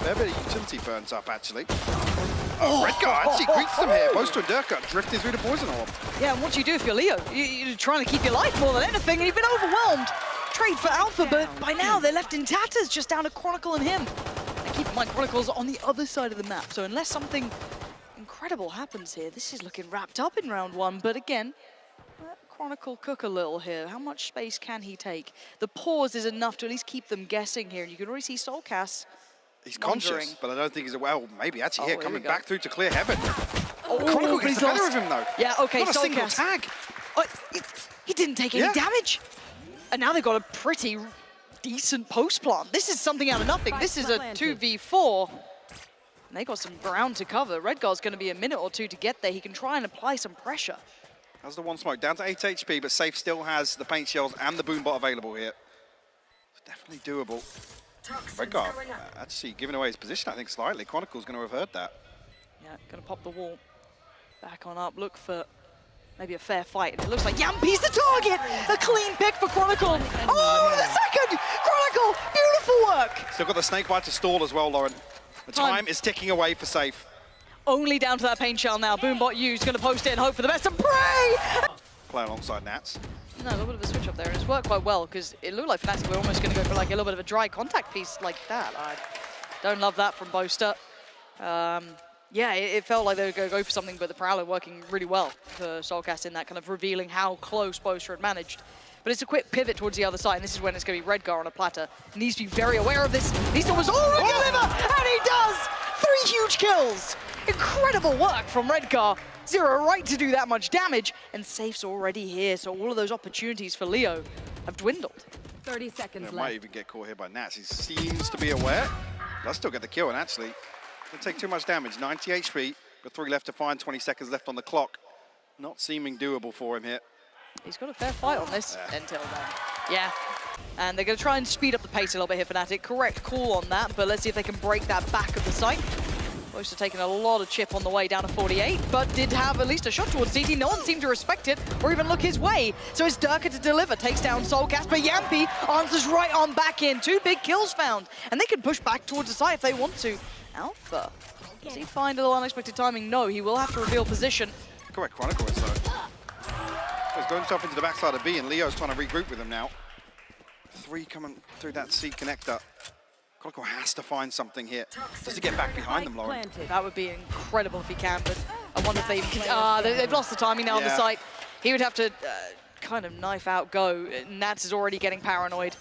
fair bit of utility burns up, actually. Redgar actually greets them here. Boaster and Durka drifting through the poison orb. Yeah, and what do you do if you're Leo? You're trying to keep your life more than anything, and you've been overwhelmed. Trade for Alpha, but by now they're left in tatters, just down to Chronicle and him. And keep in mind, Chronicle's on the other side of the map, so unless something incredible happens here, this is looking wrapped up in round one. But again, Chronicle cook a little here. How much space can he take? The pause is enough to at least keep them guessing here, and you can already see Soulcast. He's wondering. Conscious, but I don't think he's well. Maybe actually here, coming back through to clear heaven. Oh, Chronicle but gets he's the better lost. of him though. Yeah, okay, Not a single Soulcast. tag. He didn't take any damage. And now they've got a pretty decent post plant. This is something out of nothing. This is a 2v4. And they got some ground to cover. Redgar's going to be a minute or two to get there. He can try and apply some pressure. Has the one smoke down to 8 HP, but Safe still has the paint shells and the boombot available here. It's definitely doable. Redgar actually giving away his position, I think, slightly. Chronicle's going to have heard that. Yeah, going to pop the wall. Back on up, look for maybe a fair fight. And it looks like Yampi's the target! A clean pick for Chronicle. Oh, the second! Chronicle, beautiful work! Still got the snake bite to stall as well, Lauren. The time is ticking away for Safe. Only down to that paint shell now. Boombot used, going to post it and hope for the best and pray! Play alongside Nats. No, a little bit of a switch up there, and it's worked quite well, because it looked like Fnatic were almost going to go for like a little bit of a dry contact piece like that. I don't love that from Boaster. Yeah, it felt like they were going to go for something, but the Prowler working really well for Soulcast in that, kind of revealing how close Boaster had managed. But it's a quick pivot towards the other side, and this is when it's going to be Redgar on a platter. He needs to be very aware of this. Needs to was already deliver, and he does! 3 huge kills! Incredible work from Redgar. Zero right to do that much damage, and Safe's already here, so all of those opportunities for Leo have dwindled. 30 seconds left. Might even get caught here by Nats. He seems to be aware. Does still get the kill, and actually doesn't take too much damage. 90 HP, got 3 left to find, 20 seconds left on the clock. Not seeming doable for him here. He's got a fair fight on this until then. Yeah. And they're going to try and speed up the pace a little bit here, Fnatic. Correct call on that, but let's see if they can break that back of the site. Boaster taking a lot of chip on the way down to 48, but did have at least a shot towards CT. No one seemed to respect it or even look his way. So it's Durka to deliver, takes down Soulcast, but Yampi answers right on back in. 2 big kills found, and they can push back towards the site if they want to. Alpha, does he find a little unexpected timing? No, he will have to reveal position. Correct Chronicle is though. He's got himself into the backside of B, and Leo's trying to regroup with him now. 3 coming through that C connector. Chronicle has to find something here just to get back behind them, Lauren. That would be incredible if he can, but I wonder if they've lost the timing now on the site. He would have to kind of knife out go. Nats is already getting paranoid.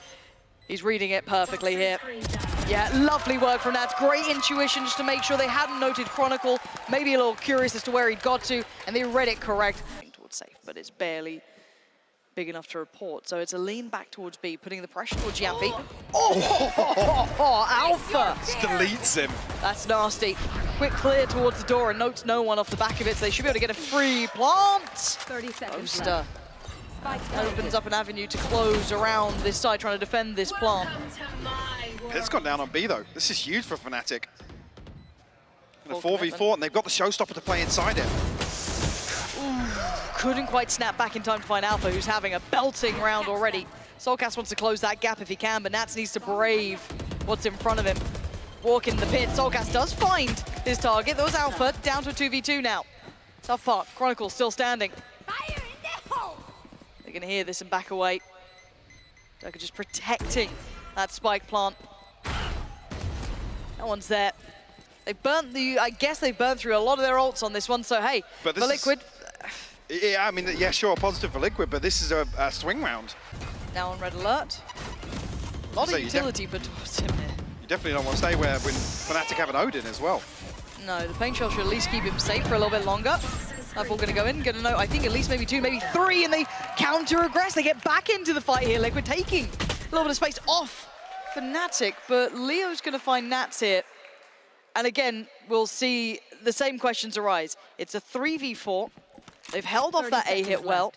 He's reading it perfectly here. Yeah, lovely work from Nats. Great intuition just to make sure they hadn't noted Chronicle. Maybe a little curious as to where he'd got to, and they read it correct. Towards Safe, but it's barely big enough to report. So it's a lean back towards B, putting the pressure towards Yampi. Oh, Alpha! Just deletes him. That's nasty. Quick clear towards the door and notes no one off the back of it, so they should be able to get a free plant. 30 seconds Boaster opens up an avenue to close around this side, trying to defend this plant. It's gone down on B though. This is huge for Fnatic. And a 4v4, and they've got the showstopper to play inside it. Couldn't quite snap back in time to find Alpha, who's having a belting round already. Soulcast wants to close that gap if he can, but Nats needs to brave what's in front of him. Walk in the pit. Soulcast does find his target. There was Alpha, down to a 2v2 now. Tough part. Chronicle still standing. They're going to hear this and back away. Durka just protecting that spike plant. No one's there. They burnt I guess they burned through a lot of their ults on this one, so hey, but for Liquid. Yeah, I mean, yeah, sure, positive for Liquid, but this is a swing round. Now on red alert. A lot of utility, but towards him here. You definitely don't want to stay where when Fnatic have an Odin as well. No, the paint shell should at least keep him safe for a little bit longer. Nightfall going to go in, going to know, I think at least maybe 2, maybe 3, and they counter-aggress. They get back into the fight here. Liquid taking a little bit of space off Fnatic, but Leo's going to find Nats here. And again, we'll see the same questions arise. It's a 3v4. They've held off that A hit well.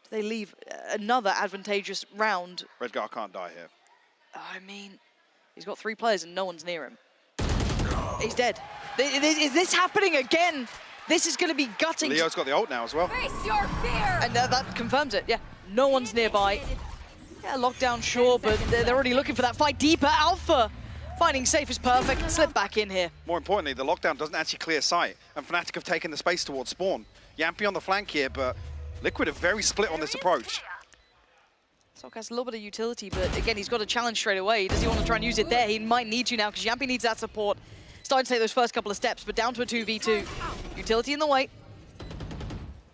Do they leave another advantageous round? Redgar can't die here. I mean, he's got 3 players and no one's near him. He's dead. Is this happening again? This is going to be gutting. Leo's got the ult now as well. Face your fear! And that confirms it, yeah. No one's nearby. Yeah, lockdown, sure, but they're already looking for that fight deeper. Alpha Finding safe is perfect. Slip back in here. More importantly, the lockdown doesn't actually clear sight, and Fnatic have taken the space towards spawn. Yampy on the flank here, but Liquid are very split on this approach. Soulcast has a little bit of utility, but again, he's got a challenge straight away. Does he want to try and use it there? He might need to now, because Yampy needs that support. Starting to take those first couple of steps, but down to a 2v2. Utility in the way.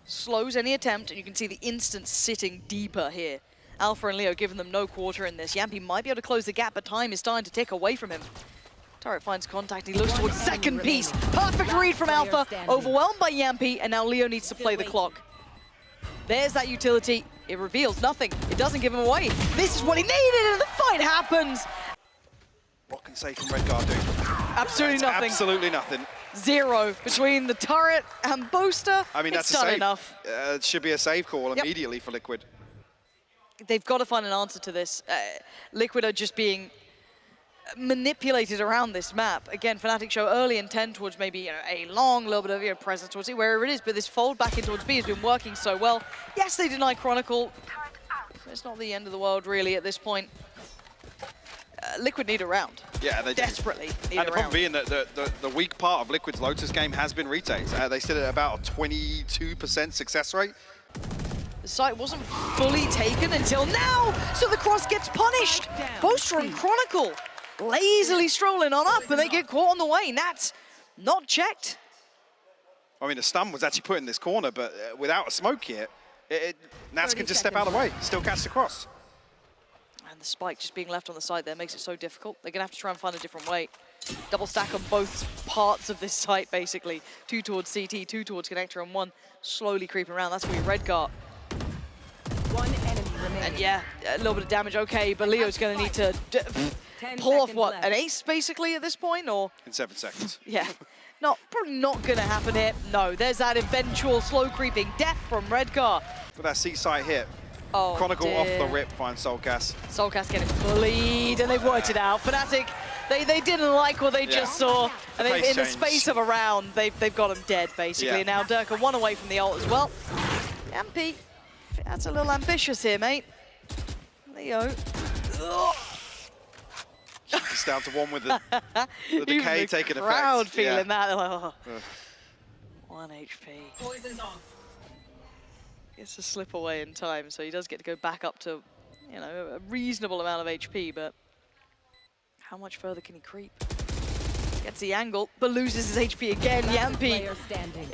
Slows any attempt, and you can see the instance sitting deeper here. Alpha and Leo giving them no quarter in this. Yampy might be able to close the gap, but time is starting to tick away from him. Turret finds contact, he looks towards second piece. Perfect read from Alpha, overwhelmed by Yampy, and now Leo needs to play the clock. There's that utility. It reveals nothing. It doesn't give him away. This is what he needed, and the fight happens. What can say from Redguard do? Absolutely nothing. Absolutely nothing. 0 between the turret and Booster. I mean, that's it's a done save. enough. It should be a save call immediately for Liquid. They've got to find an answer to this. Liquid are just being manipulated around this map. Again, Fnatic show early intent towards maybe a long little bit of presence towards it, wherever it is, but this fold back in towards B has been working so well. Yes, they deny Chronicle. It's not the end of the world, really, at this point. Liquid need a round. Yeah, they desperately need and a the problem being that the weak part of Liquid's Lotus game has been retakes. They sit at about a 22% success rate. The site wasn't fully taken until now, so the cross gets punished. Booster and Chronicle lazily strolling on up, and they get caught on the way. Nat's not checked. I mean, the stun was actually put in this corner, but without a smoke here, Nats can just step out of the way, still catch the cross. And the spike just being left on the side there makes it so difficult. They're going to have to try and find a different way. Double stack on both parts of this site, basically. 2 towards CT, 2 towards Connector, and 1 slowly creeping around. That's where Redguard. 1 enemy remaining. And yeah, a little bit of damage, okay, but Leo's going to need to pull off, what, an ace, basically, at this point, or? In 7 seconds. Yeah, probably not going to happen here. No, there's that eventual slow creeping death from Redguard. With that C site hit, Oh, Chronicle dear. off the rip finds Soulcast. Soulcast getting bullied, and they've worked it out. Fnatic, they didn't like what they just saw, and The in the change. space of a round, they've got him dead, basically. Yeah. Now Durka 1 away from the ult as well. Yampy, that's a little ambitious here, mate. Leo. Ugh. It's down to 1 with the decay Even taking the effect. crowd feeling Yeah. that. They're like, oh. 1 HP. Poison's off. Gets to slip away in time, so he does get to go back up to, a reasonable amount of HP, but how much further can he creep? Gets the angle, but loses his HP again. Yampy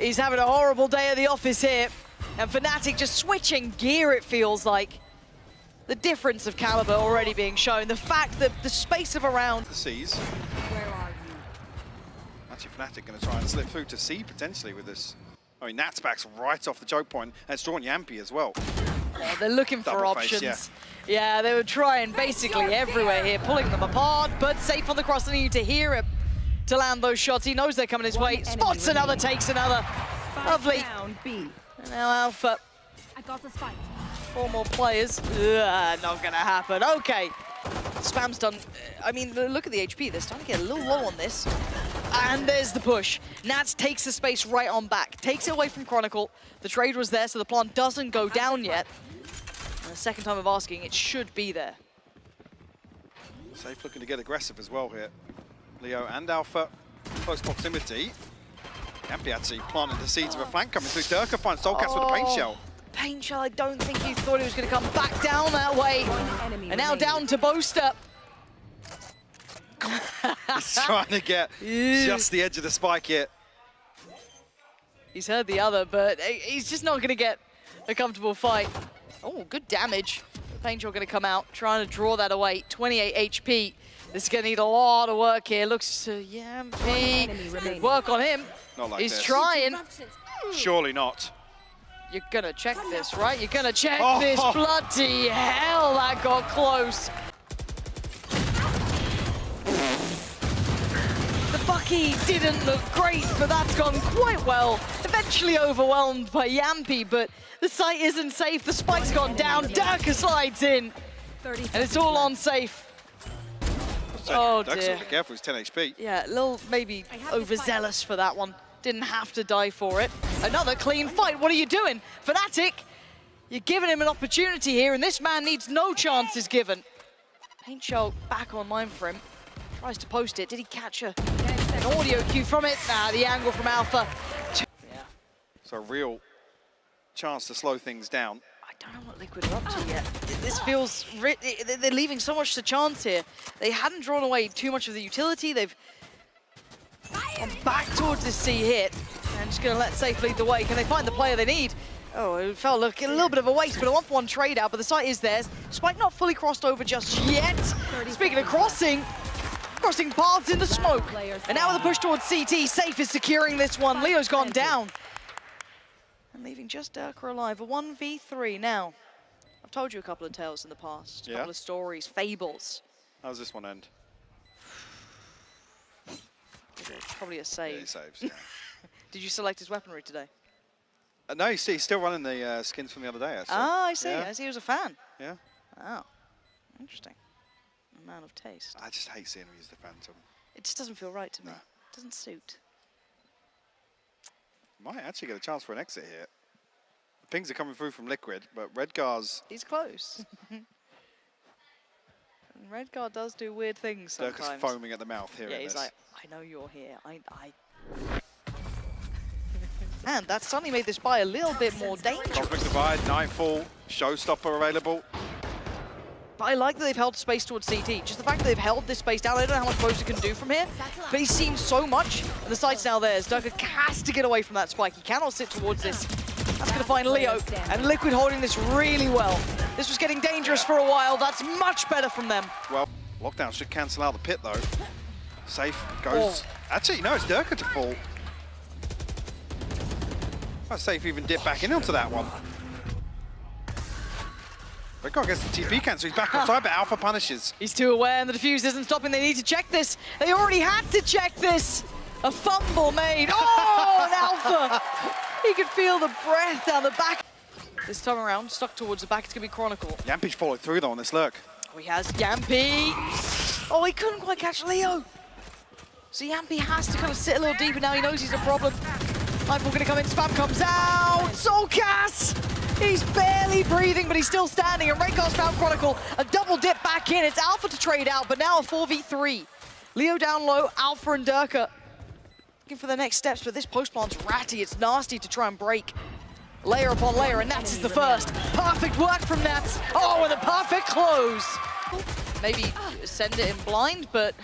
is having a horrible day at the office here, and Fnatic just switching gear, it feels like. The difference of caliber already being shown. The fact that the space of a round... The C's. Where are you? Actually, Fnatic going to try and slip through to C potentially with this. I mean, Nat's back's right off the choke point, and it's drawn Yampy as well. Yeah, they're looking for Double face, options. Yeah, they were trying basically everywhere here, pulling them apart, but safe on the cross. They need to hear him to land those shots. He knows they're coming his way. Spots another, takes another. Lovely. Down, B. And now Alpha. I got the spike. 4 more players. Ugh, not gonna happen. Okay. Spam's done. I mean, look at the HP. They're starting to get a little low on this. And there's the push. Nats takes the space right on back. Takes it away from Chronicle. The trade was there, so the plant doesn't go down yet. And the second time of asking, it should be there. Safe looking to get aggressive as well here. Leo and Alpha, close proximity. Yampy actually planting the seeds of a flank coming through. Durka finds Soulcast with a paint shell. Paint shell, I don't think he thought he was going to come back down that way. And now down to Boaster. He's trying to get just the edge of the spike here. He's heard the other, but he's just not going to get a comfortable fight. Oh, good damage. Paint shell going to come out, trying to draw that away. 28 HP. This is going to need a lot of work here. Looks to Yampy. Work on him. Not like He's this. trying. Surely not. You're going to check this, right? You're going to check this. Bloody hell, that got close. The Bucky didn't look great, but that's gone quite well. Eventually overwhelmed by Yampy, but the site isn't safe. The spike's gone down. Durka slides in. And it's all on safe. Oh, Durka's dear. got to be careful, he's 10 HP. Yeah, a little maybe overzealous for that one. Didn't have to die for it. Another clean fight. What are you doing? Fnatic, you're giving him an opportunity here, and this man needs no chances given. Paint shell back online for him. Tries to post it. Did he catch an audio cue from it? Nah, the angle from Alpha. Yeah. So a real chance to slow things down. I don't know what Liquid are up to yet. This feels... They're leaving so much to chance here. They hadn't drawn away too much of the utility. They've gone back towards this C hit. And just going to let Safe lead the way. Can they find the player they need? Oh, it felt like a little bit of a waste, but a 1-for-1 trade out, but the site is theirs. Spike not fully crossed over just yet. Speaking of crossing paths in the smoke. And now with a push towards CT, Safe is securing this one. Leo's gone down. And leaving just Durka alive, a 1v3 now. I've told you a couple of tales in the past, a couple of stories, fables. How does this one end? Probably a save. Yeah, he saves, yeah. Did you select his weaponry today? No, he's still running the skins from the other day, actually. Ah, I see. Yeah. I see he was a fan. Yeah. Oh, interesting. A man of taste. I just hate seeing him use the Phantom. It just doesn't feel right to me. No. It doesn't suit. Might actually get a chance for an exit here. The pings are coming through from Liquid, but Redgar's... He's close. And Redguard does do weird things sometimes. Durka's foaming at the mouth here. Yeah, in he's this. like, I know you're here. And that suddenly made this buy a little bit more dangerous. Cosmic Divide, Nightfall, Showstopper available. But I like that they've held space towards CT. Just the fact that they've held this space down, I don't know how much Bosa can do from here, but he's seen so much, and the site's now theirs. Durka has to get away from that spike. He cannot sit towards this. That's going to find Leo, and Liquid holding this really well. This was getting dangerous for a while. That's much better from them. Well, Lockdown should cancel out the pit, though. Safe goes... Actually, no, it's Durka to fall. Safe even dip back in onto that one. Redguard gets the TP cancel, he's back outside, but Alpha punishes. He's too aware, and the defuse isn't stopping. They need to check this. They already had to check this. A fumble made. Oh, an Alpha. He could feel the breath down the back. This time around, stuck towards the back, it's going to be Chronicle. Yampi's followed through, though, on this lurk. Oh, he has Yampy. Oh, he couldn't quite catch Leo. So Yampy has to kind of sit a little deeper now. He knows he's a problem. Nightfall gonna come in, spam comes out! Soulcast! He's barely breathing, but he's still standing, and Redguard's found Chronicle. A double dip back in, it's Alpha to trade out, but now a 4v3. Leo down low, Alpha and Durka looking for the next steps, but this post plant's ratty, it's nasty to try and break. Layer upon layer, and Nats is the first. Perfect work from Nats. Oh, and a perfect close. Maybe send it in blind, but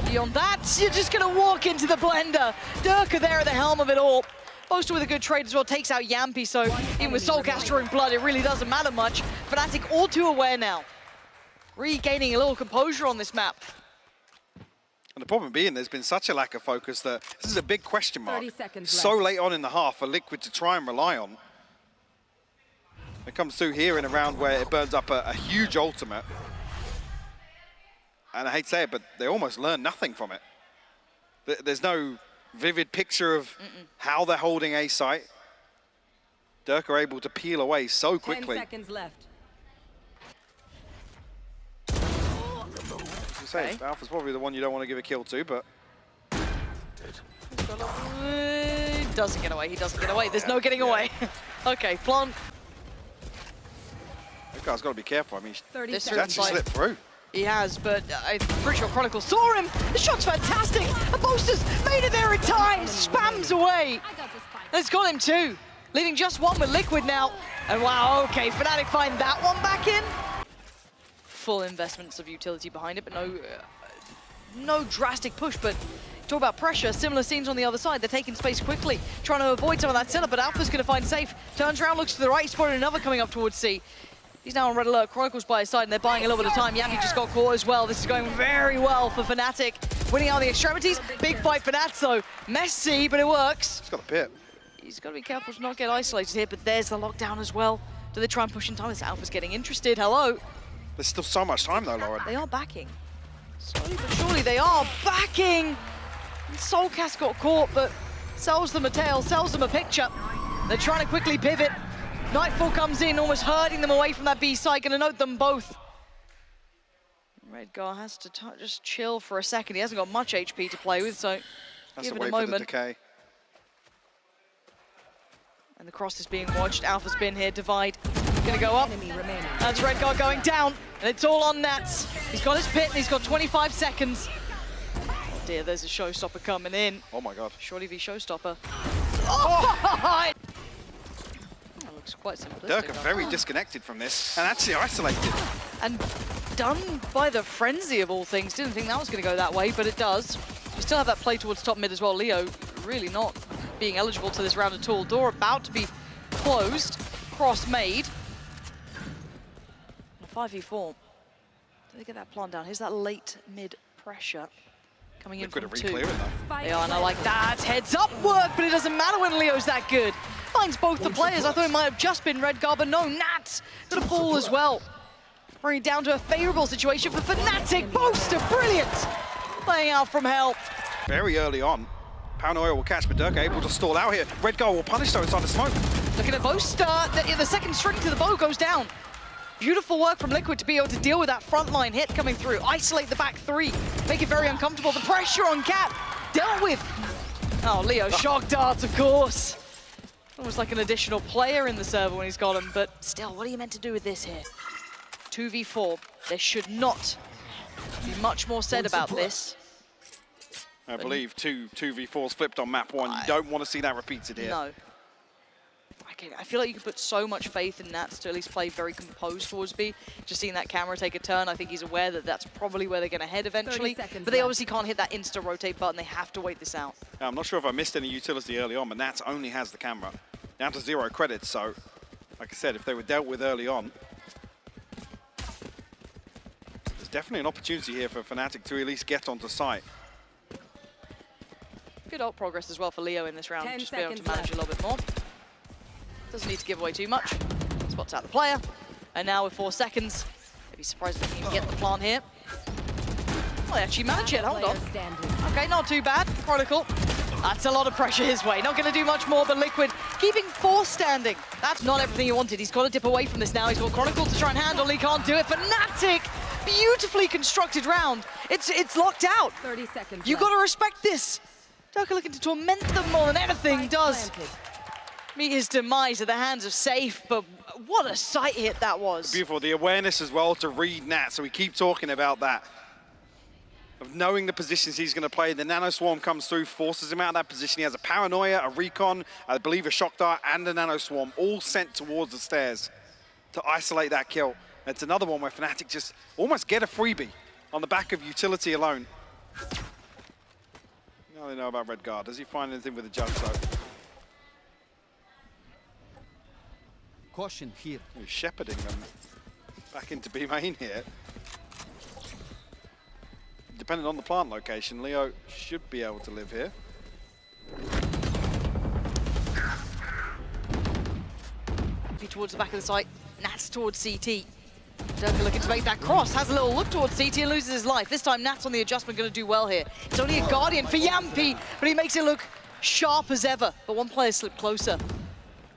beyond that, you're just gonna walk into the blender. Durka there at the helm of it all. Bosta with a good trade as well, takes out Yampy, so even with Soulcast drawing blood, it really doesn't matter much. Fnatic all too aware now. Regaining a little composure on this map. And the problem being, there's been such a lack of focus that this is a big question mark. 30 seconds So left. late on in the half for Liquid to try and rely on. It comes through here in a round where it burns up a huge ultimate. And I hate to say it, but they almost learn nothing from it. There's no vivid picture of how they're holding A site. Durka are able to peel away so quickly. 10 seconds left. Say, Alpha's probably the one you don't want to give a kill to, but... He doesn't get away, he doesn't get away. There's no getting away. Okay, plant. That guy's got to be careful. I mean, 30 This he's seconds. actually slipped through. He has, but I'm pretty sure Chronicle saw him. The shot's fantastic. And Bosta's made it there in time. Spams away. I got the spike. And it's got him too. Leaving just one with Liquid now. And wow, okay, Fnatic find that one back in. Full investments of utility behind it, but no drastic push. But talk about pressure, similar scenes on the other side. They're taking space quickly, trying to avoid some of that setup, but Alpha's going to find Safe. Turns around, looks to the right, spotted another coming up towards C. He's now on red alert. Chronicle's by his side, and they're buying a little bit of time. Yampy just got caught as well. This is going very well for Fnatic. Winning out the extremities. Big fight for Nats, though. Messy, but it works. He's got a pit. He's got to be careful to not get isolated here, but there's the lockdown as well. Do they try and push in time? This Alpha's getting interested. Hello. There's still so much time, though, Lauren. They are backing. Slowly but surely they are backing. And Soulcast got caught, but sells them a tail, sells them a picture. They're trying to quickly pivot. Nightfall comes in, almost herding them away from that B site. Gonna note them both. Redguard has to just chill for a second. He hasn't got much HP to play with, so Has give to it a wait for the moment. decay. And the cross is being watched. Alpha's been here. Divide. Gonna go up. Enemy remaining. That's Redguard going down, and it's all on Nats. He's got his pit, and he's got 25 seconds. dear, there's a showstopper coming in. Oh my god. Shorty v showstopper. Oh! That looks quite simplistic. Durka very disconnected from this and actually isolated. And done by the frenzy of all things. Didn't think that was going to go that way, but it does. We still have that play towards top mid as well. Leo really not being eligible to this round at all. Door about to be closed. Cross made. 5v4. Did they get that plant down? Here's that late mid pressure coming in from two. They are now like that. Heads up work, but it doesn't matter when Leo's that good. Finds both the players. I thought it might have just been Redguard, but no, Nats got a pull as well. Bringing it down to a favorable situation for Fanatic. Boaster, brilliant! Playing out from hell. Very early on. Paranoia will catch, but Durka able to stall out here. Redguard will punish though inside the smoke. Looking at Boaster, the second string to the bow goes down. Beautiful work from Liquid to be able to deal with that frontline hit coming through. Isolate the back three. Make it very uncomfortable. The pressure on Cat dealt with. Oh, Leo, shock darts, of course. Almost like an additional player in the server when he's got him, but still, what are you meant to do with this here? 2v4. There should not be much more said about this. I believe 2v4s flipped on map 1. You don't want to see that repeated here. No. I feel like you can put so much faith in Nats to at least play very composed towards B. Just seeing that camera take a turn, I think he's aware that that's probably where they're going to head eventually. But they obviously can't hit that insta-rotate button. They have to wait this out. I'm not sure if I missed any utility early on, but Nats only has the camera. Down to 0 credits, so like I said, if they were dealt with early on, there's definitely an opportunity here for Fnatic to at least get onto site. Good ult progress as well for Leo in this round. 10 just be able to seconds manage a little bit more. Doesn't need to give away too much. Spots out the player. And now with 4 seconds, maybe surprised they can even get the plant here. Well, they actually manage it. Hold on. Okay, not too bad. Chronicle. That's a lot of pressure his way. Not going to do much more, but Liquid keeping 4 standing. That's not everything he wanted. He's got to dip away from this now. He's got Chronicle to try and handle. He can't do it. Fnatic, beautifully constructed round. It's locked out. 30 seconds. You got to respect this. Durka looking to torment them more than anything does. Meet his demise at the hands of Safe, but what a sight hit that was. Beautiful, the awareness as well to read Nat, so we keep talking about that. Of knowing the positions he's going to play, the Nano Swarm comes through, forces him out of that position. He has a Paranoia, a Recon, I believe a Shock Dart, and a Nano Swarm, all sent towards the stairs to isolate that kill. It's another one where Fnatic just almost get a freebie on the back of utility alone. Now they know about Redguard. Does he find anything with the Judge though? Caution here. He's shepherding them back into B main here. Depending on the plant location, Leo should be able to live here. Towards the back of the site, Nats towards CT. Durka looking to make that cross, has a little look towards CT and loses his life. This time Nats on the adjustment going to do well here. It's only a Guardian for Yampy, but he makes it look sharp as ever. But one player slipped closer.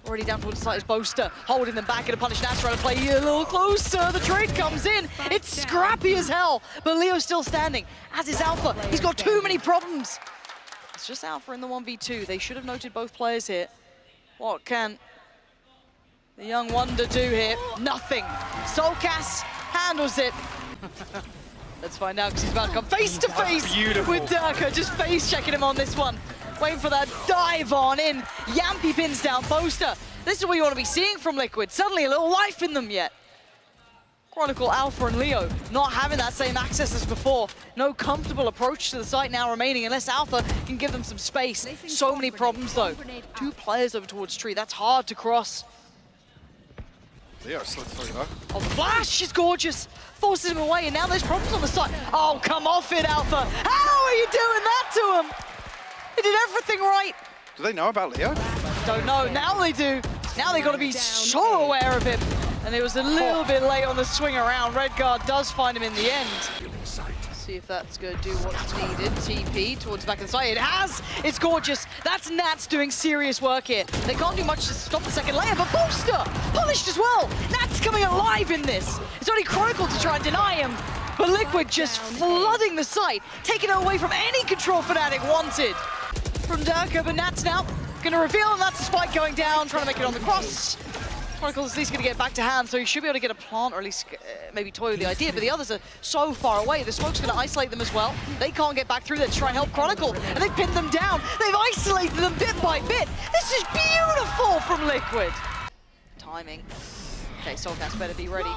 Already down towards the site is Boaster, holding them back, and a punish Nats trying to play a little closer. The trade comes in. It's scrappy as hell, but Leo's still standing, as is Alpha. He's got too many problems. It's just Alpha in the 1v2. They should have noted both players here. What can the young wonder do here? Nothing. Solcas handles it. Let's find out, because he's about to come face to face with Durka. Just face checking him on this one. Waiting for that dive on in. Yampy pins down Boaster. This is what you want to be seeing from Liquid. Suddenly a little life in them yet. Chronicle, Alpha and Leo not having that same access as before. No comfortable approach to the site now remaining unless Alpha can give them some space. So many problems though. 2 players over towards tree. That's hard to cross. Leo slipped through though. Oh, the flash is gorgeous. Forces him away and now there's problems on the side. Oh, come off it, Alpha. How are you doing that to him? He did everything right. Do they know about Leo? Don't know. Now they do. Now they got to be so aware of him. And it was a little bit late on the swing around. Redguard does find him in the end. See if that's going to do what's needed. TP towards the back of the side. It has. It's gorgeous. That's Nats doing serious work here. They can't do much to stop the second layer, but Boaster punished as well. Nats coming alive in this. It's only Chronicle to try and deny him. But Liquid just flooding the site, taking it away from any control Fnatic wanted. From Durka, but Nats now going to reveal, and that's the spike going down, trying to make it on the cross. Chronicle's at least going to get back to hand, so he should be able to get a plant, or at least maybe toy with the idea, but the others are so far away. The smoke's going to isolate them as well. They can't get back through there to try and help Chronicle, and they've pinned them down. They've isolated them bit by bit. This is beautiful from Liquid. Timing. Okay, Soulcast better be ready.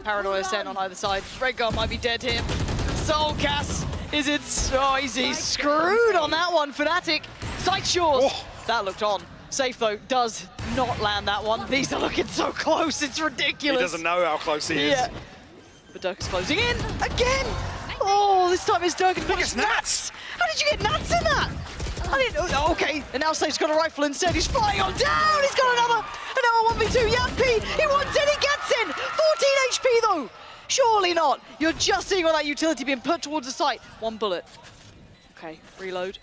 Paranoia sent on either side. Redguard might be dead here. Soulcast is it? Oh, he's screwed on that one. Fnatic, sight shores. Oh. That looked on. Safe though, does not land that one. These are looking so close, it's ridiculous. He doesn't know how close he is. Yeah. But Dirk is closing in again. Oh, this time it's Dirk and It's Nats. How did you get Nats in that? I didn't. Oh, okay, and now Safe's got a rifle instead. He's flying on down. He's got another 1v2. Yampy, he wants it. He gets in. 14 HP though. Surely not. You're just seeing all that utility being put towards the site. One bullet. Okay, reload.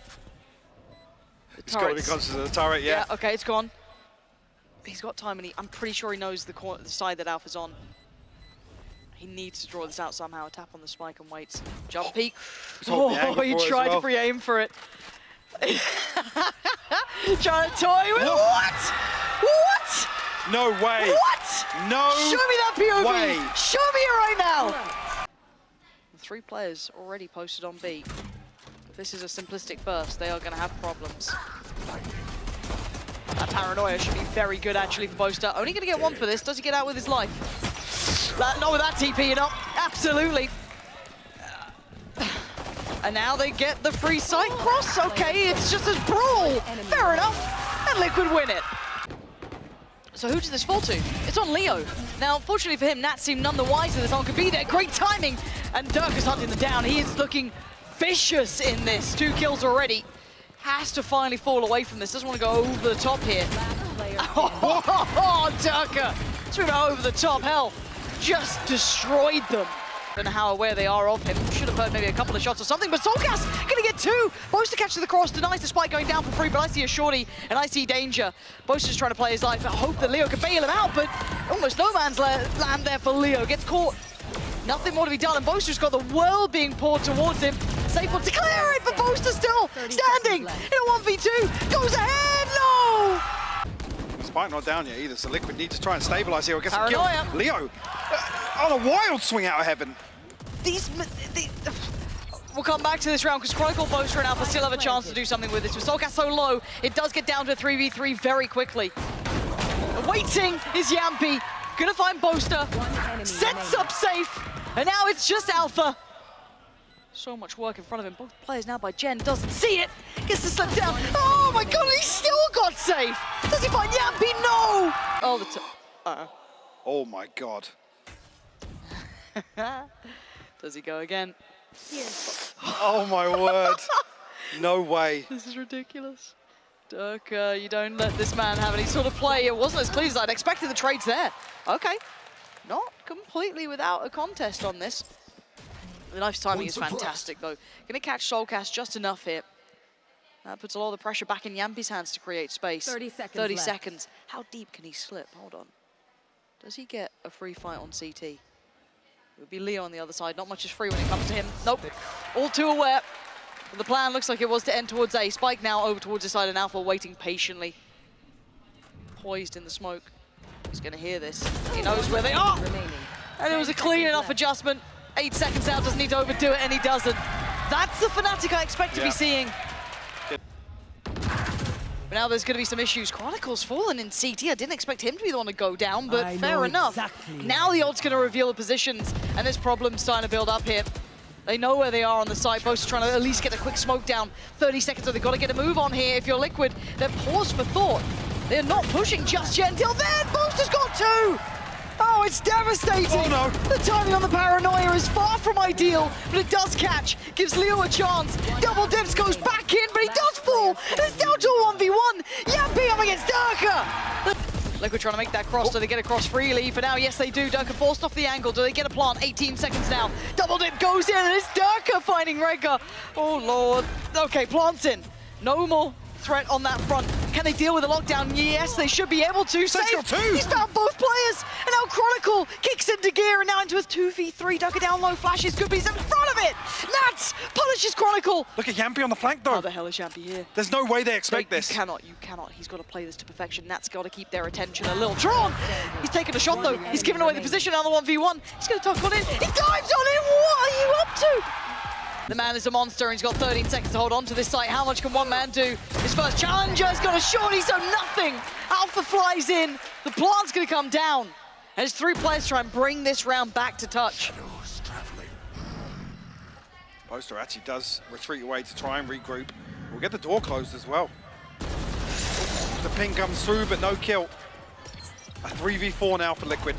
He's got to be conscious of the turret, yeah. Yeah, okay, it's gone. He's got time, and I'm pretty sure he knows the side that Alpha's on. He needs to draw this out somehow. Tap on the spike and waits. Jump peek. Oh, he tried to pre-aim for it. Trying to toy with what? What? No way. What? No. Show me that POV. way. Show me it right now. 3 players already posted on B. If this is a simplistic burst, they are going to have problems. That Paranoia should be very good actually for Boaster. Only going to get 1 for this. Does he get out with his life? Not with that TP, you know. Absolutely. And now they get the free side cross. Okay, it's just a brawl. Fair enough. And Liquid win it. So who does this fall to? It's on Leo. Now, fortunately for him, Nat seemed none the wiser that someone could be there. Great timing. And Dirk is hunting them down. He is looking vicious in this. 2 kills already. Has to finally fall away from this. Doesn't want to go over the top here. Oh, Durka! Threw it over the top. Hell, just destroyed them. Don't know how aware they are of him. Should have heard maybe a couple of shots or something, but Soulcast gonna get 2. Boaster catches the cross, denies the spike going down for free, but I see a shorty and I see danger. Boaster's trying to play his life. I hope that Leo can bail him out, but almost no man's land there for Leo. Gets caught. Nothing more to be done, and Boaster's got the world being poured towards him. Safe one to clear it, but Boaster still standing in a 1v2. Goes ahead, no! Spike not down yet either, so Liquid need to try and stabilize here or get some Paranoia. kills. Leo on a wild swing out of heaven. We'll come back to this round because Chronicle, Boaster, and Alpha still have a chance to do something with this. With Soulcast so low, it does get down to a 3v3 very quickly. Waiting is Yampy. Gonna find Boaster. Sets up Safe. And now it's just Alpha. So much work in front of him. Both players now by Jen. Doesn't see it. Gets to slip down. Oh my god, he still got Safe. Does he find Yampy? No! Oh, the Oh my god. Does he go again? Oh my word. No way. This is ridiculous. Dirk, you don't let this man have any sort of play. It wasn't as clean as I'd expected. The trades there. Okay. Not completely without a contest on this. The knife's timing is fantastic, though. Gonna catch Soulcast just enough here. That puts a lot of the pressure back in Yampy's hands to create space. 30 seconds 30 left. seconds. How deep can he slip? Hold on. Does he get a free fight on CT? It would be Leo on the other side. Not much is free when it comes to him. Nope. All too aware. But the plan looks like it was to end towards A. Spike now over towards the side, and Alpha waiting patiently. Poised in the smoke. He's going to hear this. He knows where they are. And it was a clean enough adjustment. 8 seconds out, doesn't need to overdo it, and he doesn't. That's the Fnatic I expect to be seeing. But now there's going to be some issues. Chronicle's fallen in CT. I didn't expect him to be the one to go down, but fair enough. Now the ult's going to reveal the positions, and there's problems starting to build up here. They know where they are on the site. Both trying to at least get a quick smoke down. 30 seconds, so they've got to get a move on here. If you're Liquid, they're paused for thought. They're not pushing just yet until then. Boaster's got 2. Oh, it's devastating. Oh, no. The timing on the Paranoia is far from ideal, but it does catch. Gives Leo a chance. Double dips, goes back in, but he does fall. And it's down to a 1v1. Yampy up against Durka. Liquid trying to make that cross. Do they get across freely? For now, yes, they do. Durka forced off the angle. Do they get a plant? 18 seconds now. Double dip goes in, and it's Durka finding Redguard. Oh, Lord. Okay, plants in. No more threat on that front. Can they deal with the lockdown? Yes, they should be able to. Safe. He's found both players. And now Chronicle kicks into gear, and now into a 2v3. Durka down low, flashes, good, but he's in front of it! Nats punishes Chronicle! Look at Yampy on the flank, though. How the hell is Yampy here? There's no way they expect this. You cannot. He's got to play this to perfection. Nat's got to keep their attention a little. Drawn! He's taking a shot, though. He's giving away the position on the 1v1. He's going to tuck one in. He dives on it! What are you up to? The man is a monster, and he's got 13 seconds to hold on to this site. How much can one man do? His first challenger's got a shorty, so nothing. Alpha flies in. The plant's going to come down. As 3 players try and bring this round back to touch. Boaster actually does retreat away to try and regroup. We'll get the door closed as well. The ping comes through, but no kill. A 3v4 now for Liquid.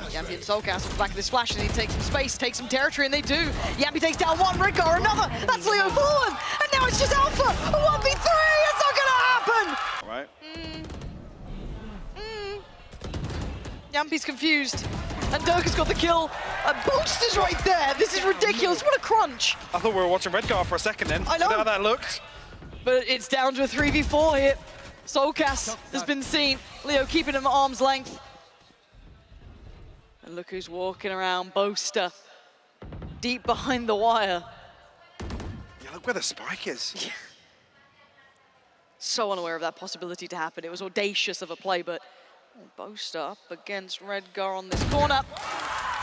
Yampy and Soulcast off the back of this flash, and he takes some space, takes some territory, and they do. Yampy takes down one, Redgar another. That's Leo forward, and now it's just Alpha. A 1v3, it's not gonna happen. All right. Yampy's confused, and Durka's got the kill. And Booster's right there. This is ridiculous. What a crunch. I thought we were watching Redgar for a second then. I know. How that looked. But it's down to a 3v4 here. Soulcast has been seen. Leo keeping him at arm's length. And look who's walking around, Boaster, deep behind the wire. Yeah, look where the spike is. Yeah. So unaware of that possibility to happen. It was audacious of a play, but Boaster up against Redgar on this corner.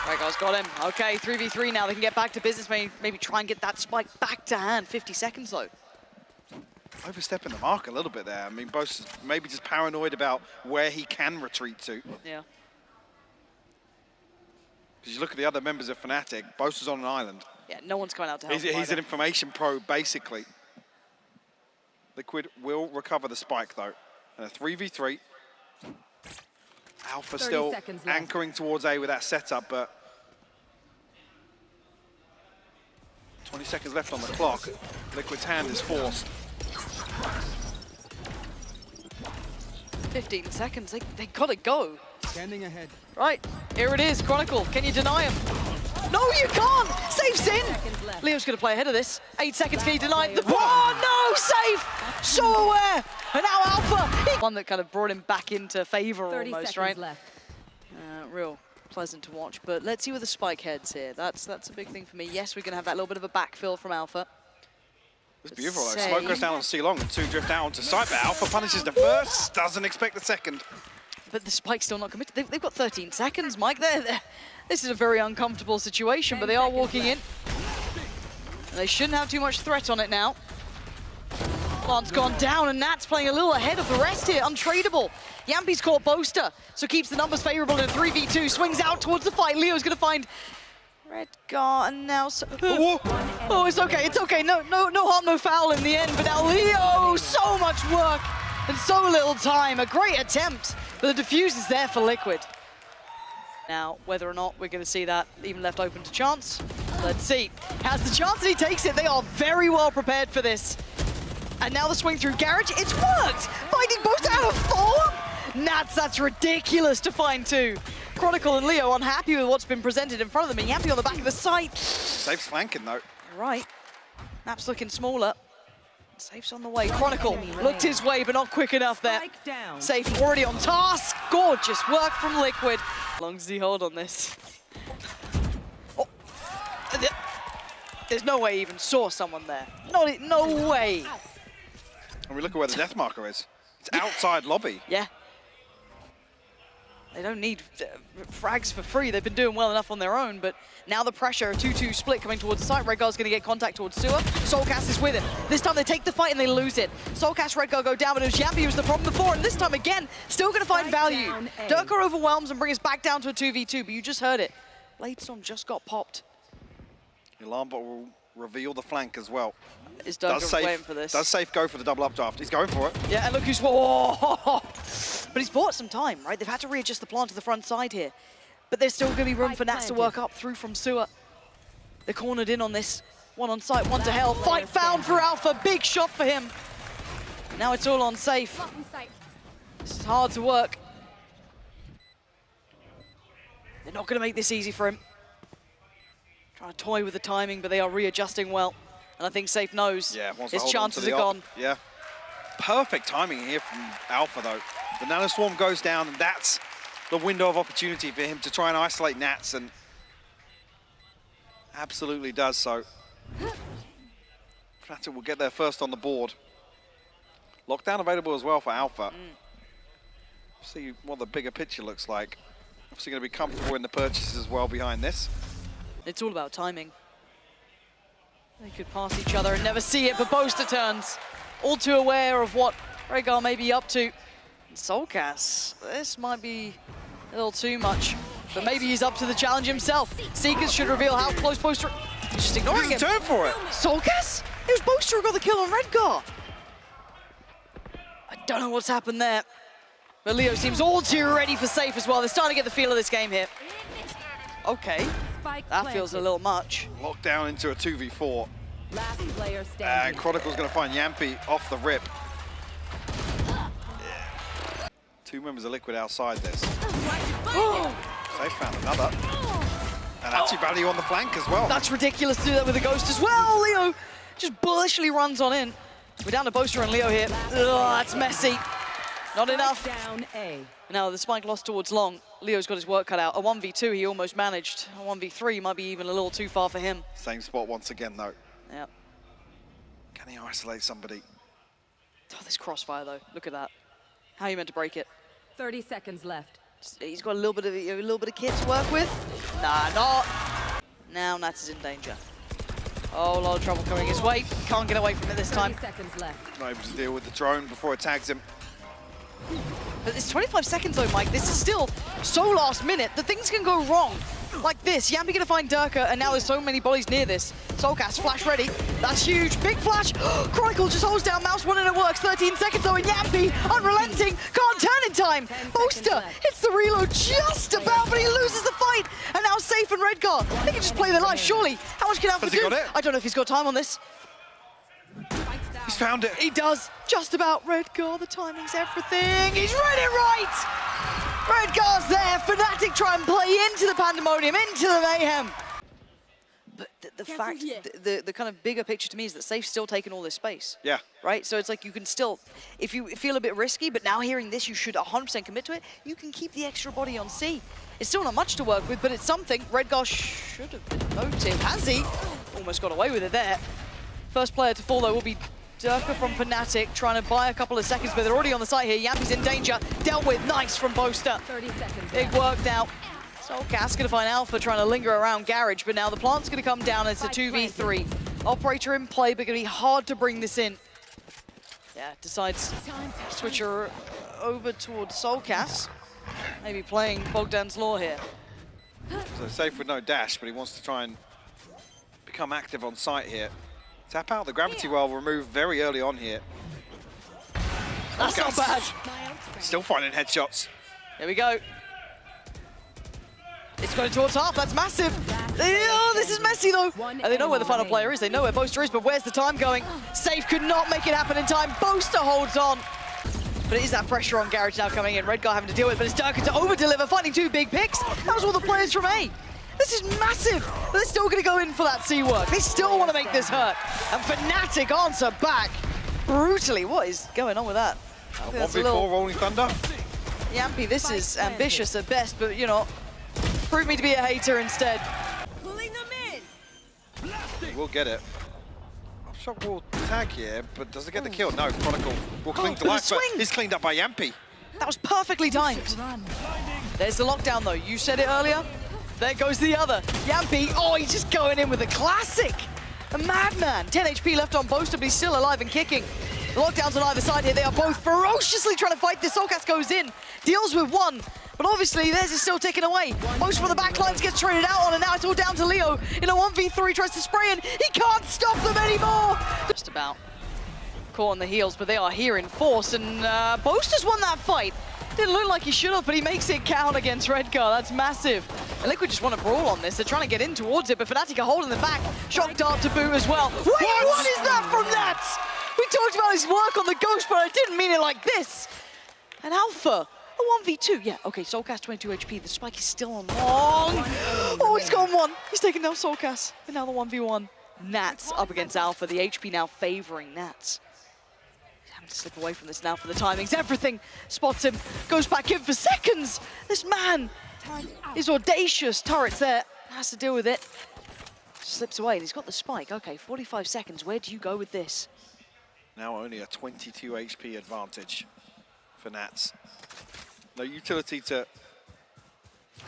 Redgar's got him. Okay, 3v3 now. They can get back to business, maybe try and get that spike back to hand. 50 seconds though. Overstepping the mark a little bit there. I mean, Boaster's maybe just paranoid about where he can retreat to. Yeah. Because you look at the other members of Fnatic, Boaster's on an island. Yeah, no one's coming out to help him He's an information probe, basically. Liquid will recover the spike, though. And a 3v3. Alpha still anchoring towards A with that setup, but 20 seconds left on the clock. Liquid's hand is forced. 15 seconds, they gotta go. Standing ahead. Right, here it is, Chronicle. Can you deny him? No, you can't! Safe's in! Leo's gonna play ahead of this. 8 seconds, can you deny it? Oh, no, safe! So aware! And now Alpha! One that kind of brought him back into favor almost, right? Left. Real pleasant to watch, but let's see where the spike heads here. That's a big thing for me. Yes, we're gonna have that little bit of a backfill from Alpha. It's beautiful though. Smoke goes down on C-Long and 2 drift out onto site, but Alpha punishes the first, doesn't expect the second. But the spike's still not committed. They've got 13 seconds, Mike. This is a very uncomfortable situation, but they are walking in. And they shouldn't have too much threat on it now. Plant's gone down, and Nat's playing a little ahead of the rest here, untradeable. Yampy's caught Boaster, so keeps the numbers favorable in a 3v2, swings out towards the fight. Leo's gonna find Redgar, and now... Oh, it's okay. No harm, no foul in the end, but now Leo, so much work and so little time. A great attempt, but the defuse is there for Liquid. Now, whether or not we're gonna see that even left open to chance, let's see. Has the chance and he takes it. They are very well prepared for this. And now the swing through Garage, it's worked! Finding Boaster out of 4? Nats, that's ridiculous to find 2. Chronicle and Leo unhappy with what's been presented in front of them, and Yampy on the back of the site. Safe's flanking though. You're right. Map's looking smaller. Safe's on the way. Chronicle looked his way, but not quick enough there. Safe already on task. Gorgeous work from Liquid. How long does he hold on this? Oh. There's no way he even saw someone there. No way. And we look at where the death marker is. It's outside lobby. Yeah. They don't need frags for free. They've been doing well enough on their own, but now the pressure, a 2-2 split coming towards the site. Redgar's going to get contact towards Sewer. Soulcast is with him. This time they take the fight and they lose it. Soulcast, Redgar go down, but it was Yampy who was the problem before, and this time again, still going to find value. Durka overwhelms and brings us back down to a 2v2, but you just heard it. Bladestorm just got popped. Alarm bot will reveal the flank as well. Is Durka waiting for this? Does Safe go for the double updraft? He's going for it. Yeah, and look who's... Whoa! But he's bought some time, right? They've had to readjust the plant to the front side here. But there's still going to be room for Nats to work up through from Sewer. They're cornered in on this. One on site, one to hell. Fight found for Alpha. Big shot for him. Now it's all on Safe. This is hard to work. They're not going to make this easy for him. Trying to toy with the timing, but they are readjusting well. And I think Safe knows his chances are gone. Yeah. Perfect timing here from Alpha, though. The Nanoswarm goes down, and that's the window of opportunity for him to try and isolate Nats. And Absolutely does so. Fanatic will get there first on the board. Lockdown available as well for Alpha. See what the bigger picture looks like. Obviously going to be comfortable in the purchases as well behind this. It's all about timing. They could pass each other and never see it, but Boaster turns. All too aware of what Rhaegar may be up to. Soulcast, this might be a little too much, but maybe he's up to the challenge himself. Seekers should reveal how close Boaster... He's just ignoring him. Turn for it. Soulcast? It was Boaster who got the kill on Rhaegar. I don't know what's happened there. But Leo seems all too ready for safe as well. They're starting to get the feel of this game here. Okay, that feels a little much. Lockdown into a 2v4. Last player And standing. Chronicle's going to find Yampi off the rip. Two members of Liquid outside this. They found another. And actually value on the flank as well. That's ridiculous to do that with a Ghost as well. Leo just bullishly runs on in. We're down to Boaster and Leo here. Ugh, that's messy. Not enough. Down A. Now the spike lost towards Long. Leo's got his work cut out. A 1v2 he almost managed. A 1v3 might be even a little too far for him. Same spot once again though. Yeah. Can he isolate somebody? Oh, this crossfire though. Look at that. How are you meant to break it? 30 seconds left. He's got a little bit of kit to work with. Nah, not. Now Nats is in danger. Oh, a lot of trouble coming his way. Can't get away from it this 30 time. seconds left. Not able to deal with the drone before it tags him. But it's 25 seconds though, Mike. This is still so last minute that things can go wrong. Like this, Yampi gonna find Durka, and now there's so many bodies near this. Soulcast, flash ready. That's huge, big flash. Chronicle just holds down mouse one and it works. 13 seconds though, and Yampi, unrelenting, can't turn in time. Boaster hits the reload just about, but he loses the fight. And now Safe and Rhaegar, they can just play their life, surely. How much can Alpha Has he do? got it? I don't know if he's got time on this. He's found it. He does, just about. Rhaegar, the timing's everything. He's read it right! Rhaegar's there. Fnatic try and play into the pandemonium, into the mayhem. But the fact, the kind of bigger picture to me is that Safe's still taking all this space. Yeah. Right? So it's like you can still, if you feel a bit risky, but now hearing this, you should 100% commit to it, you can keep the extra body on C. It's still not much to work with, but it's something. Rhaegar should have been noted. Has he? Almost got away with it there. First player to fall, though, will be Durka from Fnatic, trying to buy a couple of seconds, but they're already on the site here. Yampi's in danger. Dealt with. Nice from Boaster. 30 seconds Big work now. Soulcast going to find Alpha trying to linger around Garage, but now the plant's going to come down. It's a 2v3. Operator in play, but going to be hard to bring this in. Yeah, decides to switch her over towards Soulcast. Maybe playing Bogdan's Law here. So Safe with no dash, but he wants to try and become active on site here. Tap out the gravity well removed very early on here. That's not bad. Still finding headshots. Here we go. It's going towards half. That's massive. Oh, this is messy though. And they know where the final player is. They know where Boaster is, but where's the time going? Safe could not make it happen in time. Boaster holds on. But it is that pressure on Garage now coming in. Rhaegar having to deal with it, but it's Durka to over-deliver, finding two big picks. That was all the players from A. This is massive, but they're still going to go in for that C work. They still want to make this hurt. And Fnatic answer back brutally. What is going on with that? 1v4 Rolling Thunder. Yampi, this is ambitious at best, but you know, prove me to be a hater instead. Pulling them in. He will get it. Upshot will tag here, but does it get the kill? No, Chronicle will cling to the life, but swing! he's cleaned up by Yampi. That was perfectly timed. There's the lockdown though. You said it earlier. There goes the other. Yampi, oh, he's just going in with a classic. A madman. 10 HP left on Boaster, but he's still alive and kicking. The lockdowns on either side here. They are both ferociously trying to fight this. Soulcast goes in, deals with one, but obviously theirs is still ticking away. Boaster from the backlines gets traded out on, and now it's all down to Leo. In a 1v3, tries to spray in. He can't stop them anymore. Just about caught on the heels, but they are here in force, and Boaster's won that fight. Didn't look like he should have, but he makes it count against Rhaegar. That's massive. And Liquid just want to brawl on this. They're trying to get in towards it, but Fnatic are holding them back. Shock dart to boot as well. Wait, what is that from Nats? We talked about his work on the Ghost, but I didn't mean it like this. And Alpha, a 1v2. Yeah, okay, Soulcast 22 HP. The spike is still on Long. Oh, he's gone one. He's taken down Soulcast. And now the 1v1. Nats up against Alpha. The HP now favoring Nats. To slip away from this now for the timings. Everything spots him, goes back in for seconds. This man is audacious. Turret's there, has to deal with it. Slips away, and he's got the spike. Okay, 45 seconds. Where do you go with this? Now only a 22 HP advantage for Nats. No utility to...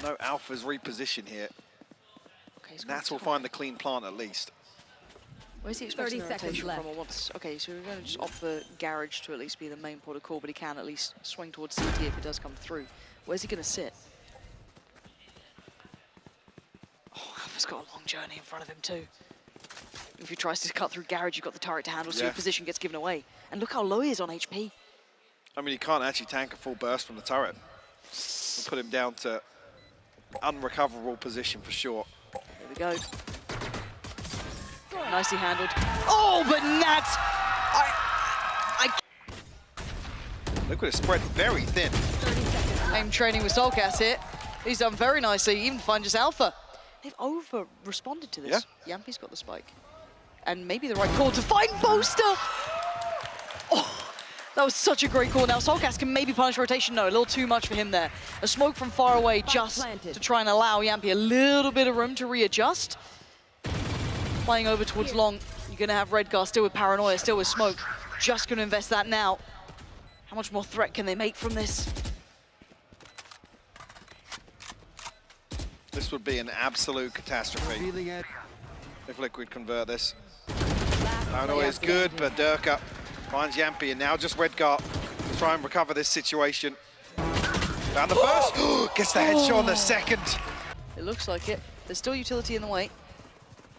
No Alpha's reposition here. Okay, he's Nats will find the clean plant at least. Where's he expecting 30 the rotation seconds from? Or what's, okay, so we're going to just opt for Garage to at least be the main port of call, but he can at least swing towards CT if it does come through. Where's he going to sit? Oh, Alpha's got a long journey in front of him too. If he tries to cut through Garage, you've got the turret to handle, so your position gets given away. And look how low he is on HP. I mean, he can't actually tank a full burst from the turret. We'll put him down to unrecoverable position for sure. There we go. Nicely handled. Oh, but Nats! Liquid is spread very thin. I'm training with Soulcast here. He's done very nicely, even find just Alpha. They've over-responded to this. Yeah. Yampy's got the spike. And maybe the right call to find Boaster! Oh, that was such a great call. Now Soulcast can maybe punish rotation. No, a little too much for him there. A smoke from far away just to try and allow Yampy a little bit of room to readjust. Playing over towards long, you're going to have Redgar still with Paranoia, still with smoke. Just going to invest that now. How much more threat can they make from this? This would be an absolute catastrophe if Liquid convert this. Paranoia is good, but Durka finds Yampy, and now just Redgar to try and recover this situation. Found the first, gets the headshot on the second. It looks like it. There's still utility in the way.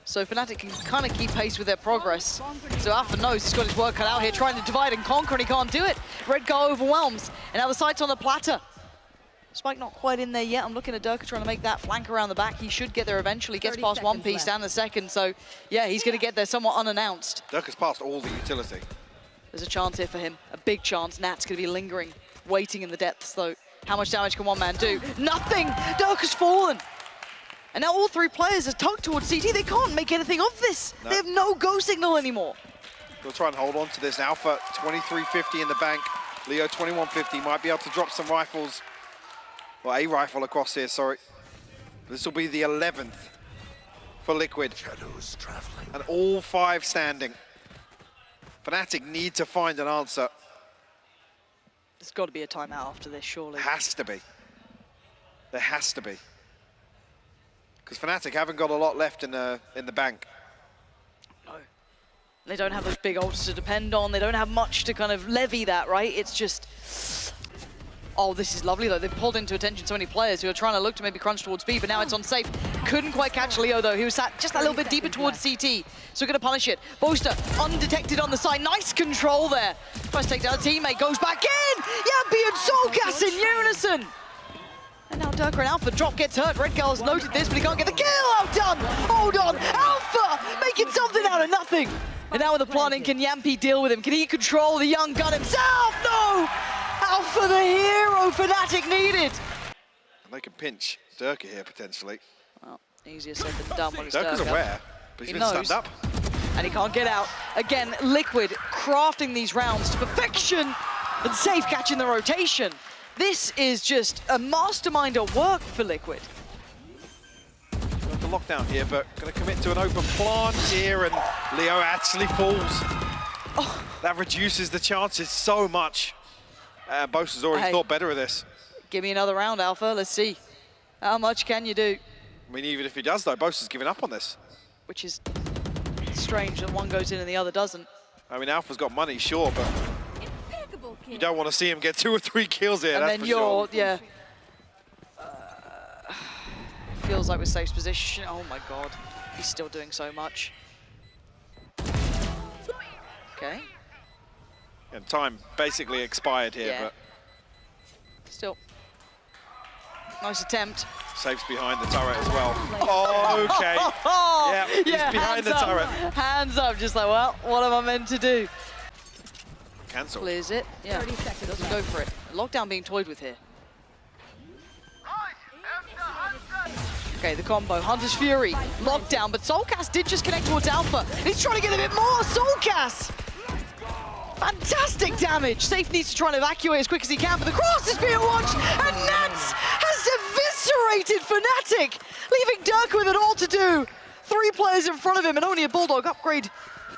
So Fnatic can kind of keep pace with their progress. So Alpha knows he's got his work cut out here, trying to divide and conquer, and he can't do it. Redgar overwhelms, and now the sight's on the platter. Spike not quite in there yet. I'm looking at Durka trying to make that flank around the back. He should get there eventually. Gets past one piece and the second, so yeah, he's going to get there somewhat unannounced. Durka's passed all the utility. There's a chance here for him, a big chance. Nat's going to be lingering, waiting in the depths though. How much damage can one man do? Nothing! Durka's fallen! And now all three players are tugged towards CT. They can't make anything of this. No. They have no go signal anymore. They'll try and hold on to this. Alpha, 2350 in the bank. Leo, 2150. Might be able to drop some rifles. Well, a rifle across here, sorry. This will be the 11th for Liquid. Shadows traveling. And all 5 standing. Fnatic need to find an answer. There's got to be a timeout after this, surely. Has to be. There has to be. Because Fnatic haven't got a lot left in the bank. No. They don't have those big ults to depend on. They don't have much to kind of levy that, right? It's just... Oh, this is lovely, though. They've pulled into attention so many players who are trying to look to maybe crunch towards B, but now it's unsafe. Couldn't quite catch Leo, though. He was sat just a little bit deeper towards CT, so we're going to punish it. Boaster, undetected on the side. Nice control there. Tries to take down a teammate, goes back in! Yampy and Soulcast in unison! And now Durka and Alpha drop gets hurt. Redgar's noted this, but he can't get the kill. Outdone! Hold on! Alpha making something out of nothing! And now with the planning, can Yampy deal with him? Can he control the young gun himself? No! Alpha the hero Fnatic needed! And they can pinch Durka here, potentially. Well, easier said than done when it's Durka's Durka. aware, but he's been stunned up. And he can't get out. Again, Liquid crafting these rounds to perfection and safe catching the rotation. This is just a mastermind at work for Liquid. Got the lockdown here, but going to commit to an open plant here, and Leo actually falls. Oh. That reduces the chances so much. Boaster's already thought better of this. Give me another round, Alpha. Let's see. How much can you do? I mean, even if he does, though, Boaster's giving up on this. Which is strange that one goes in and the other doesn't. I mean, Alpha's got money, sure, but you don't want to see him get 2 or 3 kills here, and that's then for you're, sure. yeah. Feels like with Safe's position. Oh my god. He's still doing so much. Okay. And time basically expired here, Yeah. but Still. Nice attempt. Safe's behind the turret as well. Oh, okay. Yeah, he's behind the turret. Hands up, just like, well, what am I meant to do? Cancel. Clears it. Yeah, 30 seconds doesn't go for it. Lockdown being toyed with here. Okay, the combo. Hunter's Fury, lockdown, but Soulcast did just connect towards Alpha. He's trying to get a bit more. Soulcast! Fantastic damage. Safe needs to try and evacuate as quick as he can, but the cross is being watched, and Nats has eviscerated Fnatic, leaving Durka with it all to do. 3 players in front of him and only a Bulldog upgrade